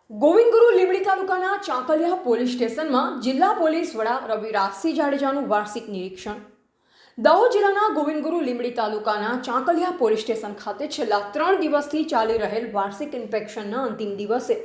ગોવિંદગુરુ લીંબડી તાલુકાના ચાંકલિયા પોલીસ સ્ટેશનમાં જિલ્લા પોલીસ વડા રવિરાજસિંહ જાડેજાનું વાર્ષિક નિરીક્ષણ. દાહોદ જિલ્લાના ગોવિંદગુરુ લીંબડી તાલુકાના ચાંકલિયા પોલીસ સ્ટેશન ખાતે છેલ્લા 3 દિવસથી ચાલી રહેલ વાર્ષિક ઇન્સ્પેક્શનના અંતિમ દિવસે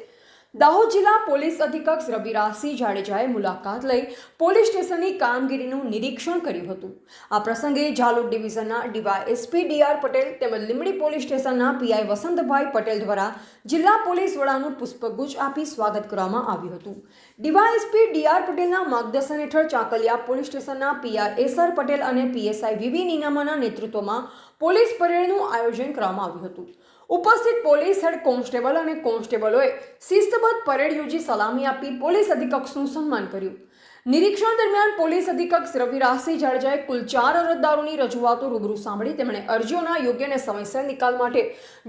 દાહોદ જિલ્લા પોલીસ અધિક્ષક રવિરાજસિંહ જાડેજાએ મુલાકાત લઈ પોલીસ સ્ટેશનની કામગીરીનું નિરીક્ષણ કર્યું હતું. આ પ્રસંગે ઝાલોદ ડિવિઝનના ડીવાયએસપી ડીઆર પટેલ તેમજ લીંબડી પોલીસ સ્ટેશનના પીઆઈ વસંતભાઈ પટેલ દ્વારા જિલ્લા પોલીસ વડાનું પુષ્પગુચ્છ આપી સ્વાગત કરવામાં આવ્યું હતું. ડીવાયએસપી ડીઆર પટેલના માર્ગદર્શન હેઠળ ચાંકલિયા પોલીસ સ્ટેશનના પીઆઈ એસઆર પટેલ અને પીએસઆઈ વીવી નીનામાના નેતૃત્વમાં પોલીસ પરેડનું આયોજન કરવામાં આવ્યું હતું. ઉપસ્થિત પોલીસ હેડ કોન્સ્ટેબલ અને કોન્સ્ટેબલોએ શિસ્તબદ્ધ પરેડ યોજી સલામી આપી પોલીસ અધિક્ષકનું સન્માન કર્યું. નિરીક્ષણ દરમિયાન પોલીસ અધિક્ષક રવિરાજસિંહ જાડેજાએ કુલ 4 અરજદારોની રજૂઆતો રૂબરૂ સાંભળી તેમણે અરજીઓના યોગ્ય અને સમયસર નિકાલ માટે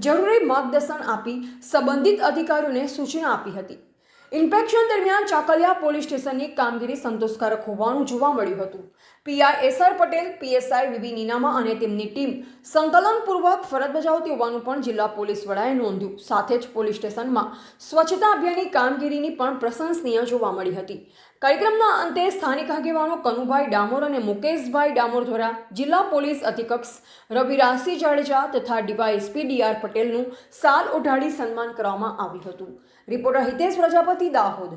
જરૂરી માર્ગદર્શન આપી સંબંધિત અધિકારીઓને સૂચના આપી હતી. ઇન્સ્પેક્શન દરમિયાન ચાંકલિયા પોલીસ સ્ટેશનની કામગીરી સંતોષકારક હોવાનું જોવા મળ્યું હતું. PI SR Patel, PSI VV Ninama અને તેમની ટીમ સંકલનપૂર્વક ફરજ બજાવતી હોવાનું પણ જિલ્લા પોલીસ વડાએ નોંધ્યું. સાથે જ પોલીસ સ્ટેશનમાં સ્વચ્છતા અભિયાનની કામગીરીની પણ પ્રશંસનીય જોવા મળી હતી. કાર્યક્રમના અંતે સ્થાનિક આગેવાનો કનુભાઈ ડામોર અને મુકેશભાઈ ડામોર દ્વારા જિલ્લા પોલીસ અધિક્ષક રવિરાજસિંહ જાડેજા તથા ડીવાયએસપી ડીઆર પટેલનું શાલ ઓઢાડી સન્માન કરવામાં આવ્યું હતું. રિપોર્ટર હિતેશ પ્રજાપતિ, દાહોદ.